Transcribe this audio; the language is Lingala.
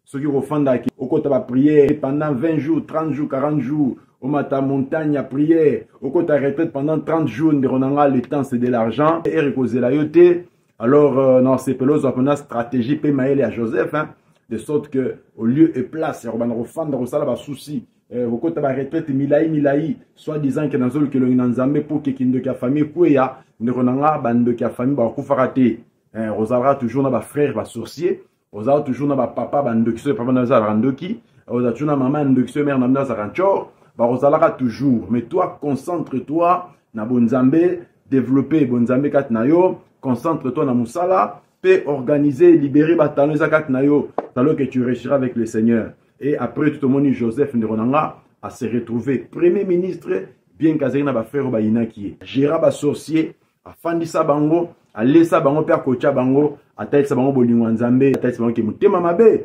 ceux qui refondent au côté de prière pendant 20 jours, 30 jours, 40 jours, au matin montagne à prière, au côté de retraite pendant 30 jours, le temps c'est de l'argent, et reposer la yoté. Alors, dans ces pelos, on a une stratégie, Maël et à Joseph, hein, de sorte que, au lieu et place, on va refondre, on va souci. Au côté de la retraite, milaï, soit disant que dans le que l'on a pour que la famille, pour ya, ne renanga, bande de famille, bah, koufarate. On toujours dans frère, bah, sorcier. On a toujours dans papa, bande de qui, papa, dans randoki. On a toujours dans maman, de qui, mère, dans ranchor. Bah, on a toujours. Mais toi, concentre-toi, na bonzambe, développer bonzambe katnayo, concentre-toi na musala, peut organiser, libérer, batalo, zakatnayo, dans que tu réussiras avec le Seigneur. Et après, tout le monde, Joseph Ndironanga à se retrouver Premier ministre, bien qu'à Zéna Bafero Bainaki. Gérard Bassorcier, à Fandisa Bango, à Lessa Bango, Père Kocha Bango, à Taïsa Bango Bolingwanzambe, à Taïsa Bango Kimutema Mabe.